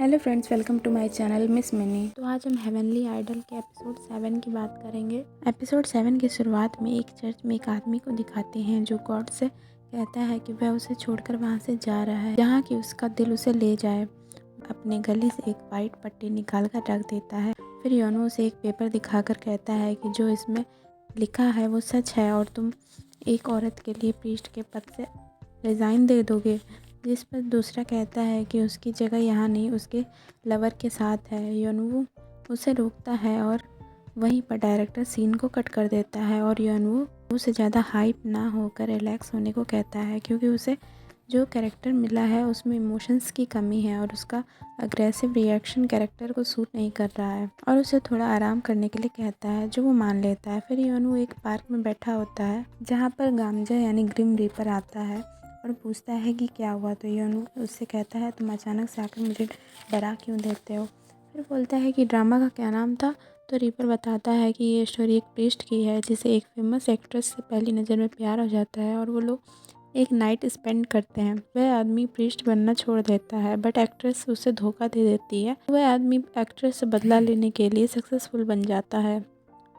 Hello friends, welcome to my channel miss Mini. तो आज हम हेवनली आइडल के एपिसोड 7 की बात करेंगे। एपिसोड 7 की शुरुआत में एक चर्च में एक आदमी को दिखाते हैं जो गॉड से कहता है कि वह उसे छोड़कर वहां से जा रहा है जहां कि उसका दिल उसे ले जाए। अपने गले से एक वाइट पट्टी निकाल कर रख देता है। फिर योनो उसे एक पेपर दिखाकर कहता है कि जो इसमें लिखा है वो सच है और तुम एक औरत के लिए प्रीस्ट के पद से रिज़ाइन दे दोगे। जिस पर दूसरा कहता है कि उसकी जगह यहाँ नहीं, उसके लवर के साथ है। योनवू उसे रोकता है और वहीं पर डायरेक्टर सीन को कट कर देता है और योनवू उसे ज़्यादा हाइप ना होकर रिलैक्स होने को कहता है क्योंकि उसे जो कैरेक्टर मिला है उसमें इमोशंस की कमी है और उसका अग्रेसिव रिएक्शन कैरेक्टर को सूट नहीं कर रहा है और उसे थोड़ा आराम करने के लिए कहता है जो वो मान लेता है। फिर योनवू एक पार्क में बैठा होता है जहाँ पर गामजा यानी ग्रिम रीपर आता है और पूछता है कि क्या हुआ। तो योनवू उससे कहता है तुम अचानक से आकर मुझे डरा क्यों देते हो। फिर बोलता है कि ड्रामा का क्या नाम था। तो रीपर बताता है कि ये स्टोरी एक प्रीस्ट की है जिसे एक फेमस एक्ट्रेस से पहली नज़र में प्यार हो जाता है और वो लोग एक नाइट स्पेंड करते हैं। वह आदमी प्रीस्ट बनना छोड़ देता है बट एक्ट्रेस उसे धोखा दे देती है। वह आदमी एक्ट्रेस से बदला लेने के लिए सक्सेसफुल बन जाता है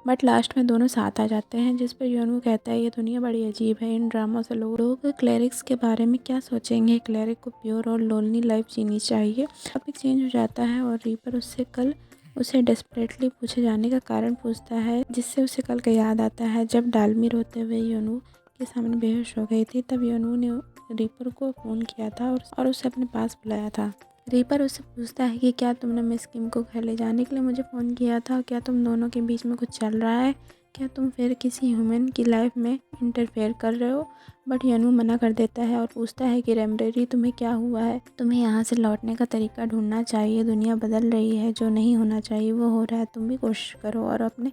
बट लास्ट में दोनों साथ आ जाते हैं। जिस पर योनवू कहता है ये दुनिया बड़ी अजीब है, इन ड्रामों से लोग क्लैरिक्स के बारे में क्या सोचेंगे। क्लैरिक को प्योर और लोनली लाइफ जीनी चाहिए। टॉपिक चेंज हो जाता है और रीपर उससे कल उसे डेस्परेटली पूछे जाने का कारण पूछता है जिससे उसे कल का याद आता है जब डालमी रोते हुए योनवू के सामने बेहोश हो गई थी। तब योनवू ने रीपर को फ़ोन किया था और उसे अपने पास बुलाया था। रीपर उससे पूछता है कि क्या तुमने मिस किम को घर ले जाने के लिए मुझे फ़ोन किया था, क्या तुम दोनों के बीच में कुछ चल रहा है, क्या तुम फिर किसी ह्यूमन की लाइफ में इंटरफेयर कर रहे हो। बट योनवू मना कर देता है और पूछता है कि रेमरेरी तुम्हें क्या हुआ है, तुम्हें यहाँ से लौटने का तरीका ढूंढना चाहिए। दुनिया बदल रही है, जो नहीं होना चाहिए वो हो रहा है, तुम भी कोशिश करो और अपने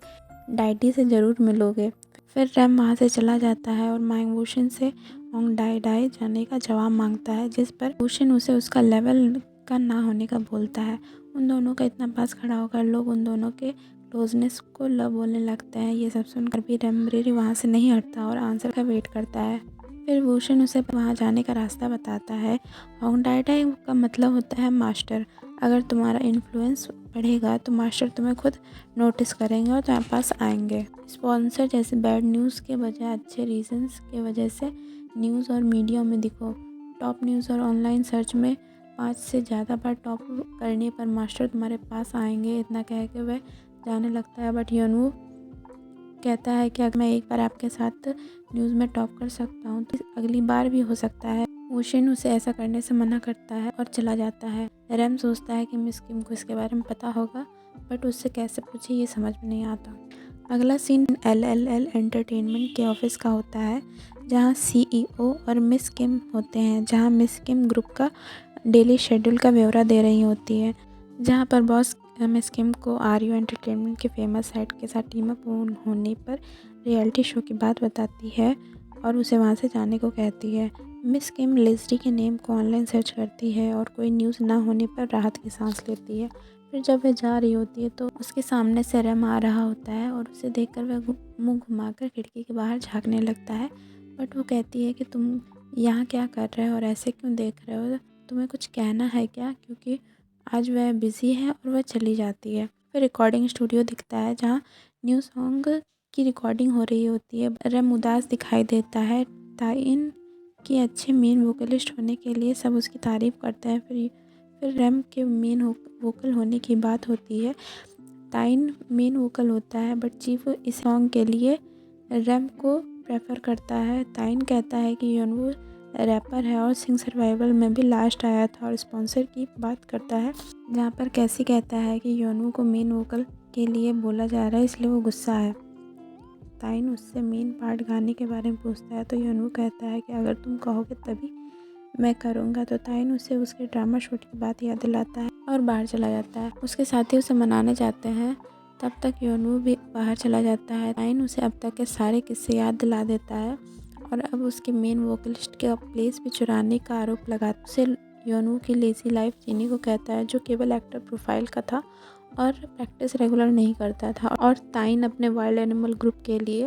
डाइटी से ज़रूर मिलोगे। फिर रैम वहाँ से चला जाता है और माइंग वूशन से होंग डाई डाई जाने का जवाब मांगता है जिस पर वूशन उसे उसका लेवल का ना होने का बोलता है। उन दोनों का इतना पास खड़ा होकर लोग उन दोनों के क्लोजनेस को लव बोलने लगते हैं। ये सब सुनकर भी रेमरेरी वहाँ से नहीं हटता और आंसर का वेट करता है। फिर वूशन उसे वहाँ जाने का रास्ता बताता है। होंग डाई डाई का मतलब होता है मास्टर। अगर तुम्हारा इन्फ्लुएंस बढ़ेगा तो मास्टर तुम्हें खुद नोटिस करेंगे और तुम्हारे पास आएंगे। स्पॉन्सर जैसे बैड न्यूज़ के बजाय अच्छे रीजंस के वजह से न्यूज़ और मीडिया में दिखो। टॉप न्यूज़ और ऑनलाइन सर्च में 5 से ज़्यादा बार टॉप करने पर मास्टर तुम्हारे पास आएंगे। इतना कह के वह जाने लगता है बट योनवू कहता है कि अगर मैं एक बार आपके साथ न्यूज़ में टॉप कर सकता हूँ तो अगली बार भी हो सकता है। वूशन उसे ऐसा करने से मना करता है और चला जाता है। रैम सोचता है कि मिस किम को इसके बारे में पता होगा बट उससे कैसे पूछे ये समझ में नहीं आता। अगला सीन LLL एंटरटेनमेंट के ऑफिस का होता है जहाँ CEO और मिस किम होते हैं। जहाँ मिस किम ग्रुप का डेली शेड्यूल का ब्यौरा दे रही होती है, जहाँ पर बॉस मिस किम को RU एंटरटेनमेंट के फेमस हेड के साथ टीम अप होने पर रियलिटी शो की बात बताती है और उसे वहाँ से जाने को कहती है। मिस किम लेस्ली के नेम को ऑनलाइन सर्च करती है और कोई न्यूज़ ना होने पर राहत की सांस लेती है। फिर जब वह जा रही होती है तो उसके सामने से रैम आ रहा होता है और उसे देखकर वह मुंह घुमाकर खिड़की के बाहर झांकने लगता है। बट वो कहती है कि तुम यहाँ क्या कर रहे हो और ऐसे क्यों देख रहे हो, तुम्हें कुछ कहना है क्या, क्योंकि आज वह बिज़ी है और वह चली जाती है। फिर रिकॉर्डिंग स्टूडियो दिखता है जहाँ न्यू सॉन्ग की रिकॉर्डिंग हो रही होती है। रैम उदास दिखाई देता है। ताइन की अच्छे मेन वोकलिस्ट होने के लिए सब उसकी तारीफ़ करते हैं। फिर रैम के मेन वोकल होने की बात होती है। ताइन मेन वोकल होता है बट चीफ इस सॉन्ग के लिए रैम को प्रेफर करता है। ताइन कहता है कि योनवू रैपर है और सिंग सर्वाइवल में भी लास्ट आया था और स्पॉन्सर की बात करता है जहाँ पर कैसी कहता है कि योनवू को मेन वोकल के लिए बोला जा रहा है इसलिए वो गुस्सा है। ताइन उससे मेन पार्ट गाने के बारे में पूछता है तो योनवू कहता है कि अगर तुम कहोगे तभी मैं करूँगा। तो ताइन उसे उसके ड्रामा शूट की बात याद दिलाता है और बाहर चला जाता है। उसके साथी उसे मनाने जाते हैं, तब तक योनवू भी बाहर चला जाता है। ताइन उसे अब तक के सारे किस्से याद दिला देता है और अब उसके मेन वोकलिस्ट के प्लेस भी चुराने का आरोप लगाता है। उसे योनवू की लेजी लाइफ जीने को कहता है जो केवल एक्टर प्रोफाइल का था और प्रैक्टिस रेगुलर नहीं करता था। और ताइन अपने वाइल्ड एनिमल ग्रुप के लिए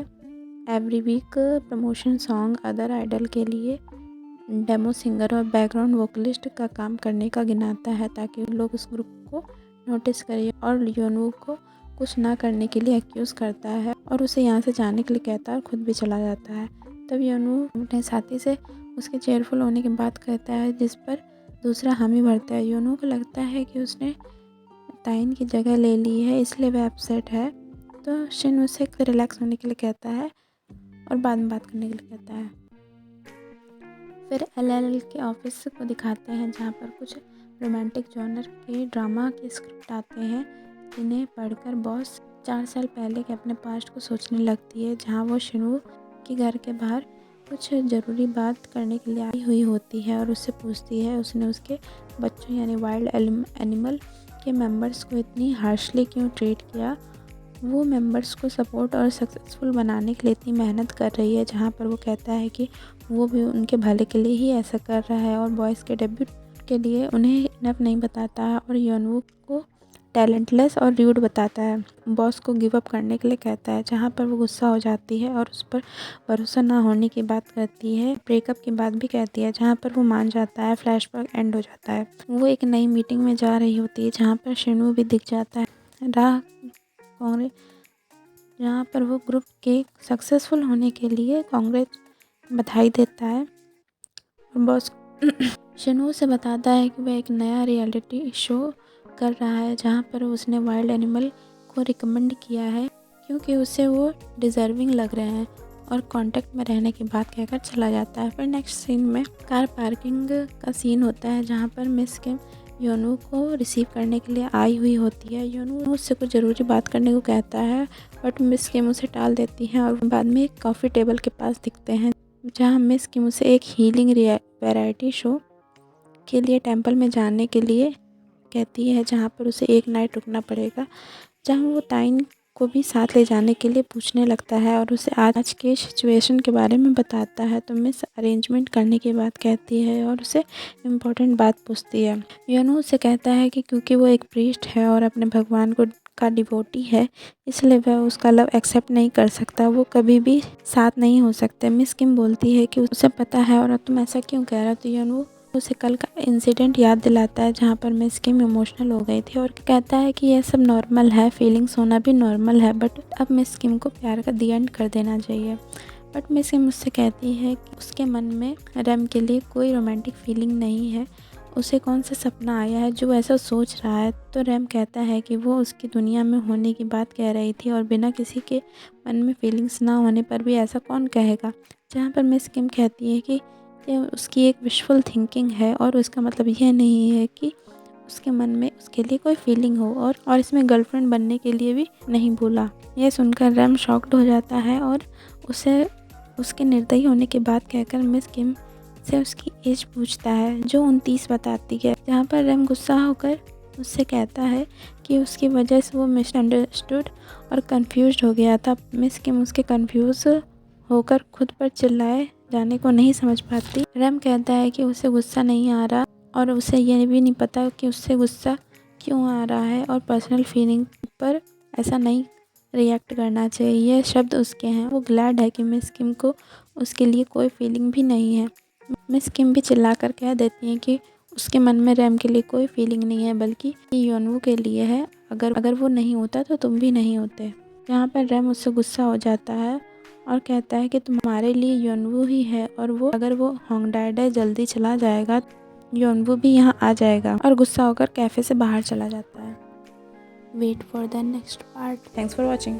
every week promotion song other idol के लिए डेमो सिंगर और बैकग्राउंड वोकलिस्ट का काम करने का गिनाता है ताकि लोग उस ग्रुप को नोटिस करें, और योनवू को कुछ ना करने के लिए एक्यूज़ करता है और उसे यहाँ से जाने के लिए कहता है और खुद भी चला जाता है। तब योनवू अपने साथी से उसके चेयरफुल होने की बात कहता है, जिस पर दूसरा हामी भरता है। योनवू को लगता है कि उसने ताइन की जगह ले ली है, इसलिए वह अपसेट है। तो शिन उसे रिलैक्स होने के लिए कहता है और बाद में बात करने के लिए कहता है। फिर एलएल के ऑफिस को दिखाते हैं, जहाँ पर कुछ रोमांटिक जॉनर के ड्रामा के स्क्रिप्ट आते हैं, जिन्हें पढ़कर बॉस 4 साल पहले के अपने पास्ट को सोचने लगती है, जहाँ वो शिनवू के घर के बाहर कुछ ज़रूरी बात करने के लिए आई हुई होती है और उससे पूछती है उसने उसके बच्चों यानी वाइल्ड एनिमल के मेंबर्स को इतनी हार्शली क्यों ट्रीट किया। वो मेंबर्स को सपोर्ट और सक्सेसफुल बनाने के लिए इतनी मेहनत कर रही है, जहाँ पर वो कहता है कि वो भी उनके भले के लिए ही ऐसा कर रहा है और बॉयज़ के डेब्यूट के लिए उन्हें इनफ नहीं बताता है और योनवू को टैलेंटलेस और र्यूड बताता है। बॉस को गिव अप करने के लिए कहता है, जहाँ पर वो गुस्सा हो जाती है और उस पर भरोसा ना होने की बात करती है। ब्रेकअप की बात भी कहती है, जहाँ पर वो मान जाता है। फ्लैशबैक एंड हो जाता है। वो एक नई मीटिंग में जा रही होती है, जहाँ पर शिनवू भी दिख जाता है। कांग्रेस, जहाँ पर वो ग्रुप के सक्सेसफुल होने के लिए कांग्रेस बधाई देता है और बॉस शिनवू से बताता है कि वह एक नया रियलिटी शो कर रहा है, जहाँ पर उसने वाइल्ड एनिमल को रिकमेंड किया है क्योंकि उसे वो डिज़र्विंग लग रहे हैं, और कांटेक्ट में रहने की बात कहकर चला जाता है। फिर नेक्स्ट सीन में कार पार्किंग का सीन होता है, जहाँ पर मिस किम योनवू को रिसीव करने के लिए आई हुई होती है। योनवू उससे कुछ ज़रूरी बात करने को कहता है, बट मिस किम उसे टाल देती है और बाद में एक कॉफ़ी टेबल के पास दिखते हैं, जहाँ मिस किम उसे एक हीलिंग वैरायटी शो के लिए टेंपल में जाने के लिए कहती है, जहाँ पर उसे एक नाइट रुकना पड़ेगा, जहाँ वो ताइन को भी साथ ले जाने के लिए पूछने लगता है और उसे आज के सिचुएशन के बारे में बताता है। तो मिस अरेंजमेंट करने की बात कहती है और उसे इम्पोर्टेंट बात पूछती है। योनवू उसे कहता है कि क्योंकि वो एक प्रीस्ट है और अपने भगवान को का डिवोटी है, इसलिए वह उसका लव एक्सेप्ट नहीं कर सकता, वो कभी भी साथ नहीं हो सकते। मिस किम बोलती है कि उसे पता है और तुम ऐसा क्यों कह रहे हो। तो योनवू उसे कल का इंसिडेंट याद दिलाता है, जहाँ पर मिस किम इमोशनल हो गई थी और कहता है कि यह सब नॉर्मल है, फीलिंग्स होना भी नॉर्मल है, बट अब मिस किम को प्यार का दी एंड कर देना चाहिए। बट मिस किम उससे कहती है कि उसके मन में रैम के लिए कोई रोमांटिक फीलिंग नहीं है, उसे कौन सा सपना आया है जो ऐसा सोच रहा है। तो रैम कहता है कि वो उसकी दुनिया में होने की बात कह रही थी और बिना किसी के मन में फीलिंग्स ना होने पर भी ऐसा कौन कहेगा। जहाँ पर मिस किम कहती है कि यह उसकी एक विशफुल थिंकिंग है और उसका मतलब यह नहीं है कि उसके मन में उसके लिए कोई फीलिंग हो, और इसमें गर्लफ्रेंड बनने के लिए भी नहीं बोला। यह सुनकर रैम शॉक्ड हो जाता है और उसे उसके निर्दयी होने की बात कहकर मिस किम से उसकी एज पूछता है, जो 29 बताती है। जहाँ पर रैम गुस्सा होकर उससे कहता है कि उसकी वजह से वो मिसअंडरस्टूड और कंफ्यूज्ड हो गया था। मिस किम उसके कंफ्यूज होकर खुद पर चिल्लाए जाने को नहीं समझ पाती। रैम कहता है कि उसे गुस्सा नहीं आ रहा और उसे यह भी नहीं पता कि उससे गुस्सा क्यों आ रहा है और पर्सनल फीलिंग पर ऐसा नहीं रिएक्ट करना चाहिए। ये शब्द उसके हैं। वो ग्लैड है कि मिस किम को उसके लिए कोई फीलिंग भी नहीं है। मिस किम भी चिल्लाकर कह देती हैं कि उसके मन में रैम के लिए कोई फीलिंग नहीं है, बल्कि योनवू के लिए है। अगर वो नहीं होता तो तुम भी नहीं होते। यहाँ पर रैम उससे गुस्सा हो जाता है और कहता है कि तुम्हारे लिए योनवू ही है, और अगर वो होंगडाईडाई जल्दी चला जाएगा योनवू भी यहाँ आ जाएगा, और गुस्सा होकर कैफ़े से बाहर चला जाता है। Wait for the next part. Thanks for watching.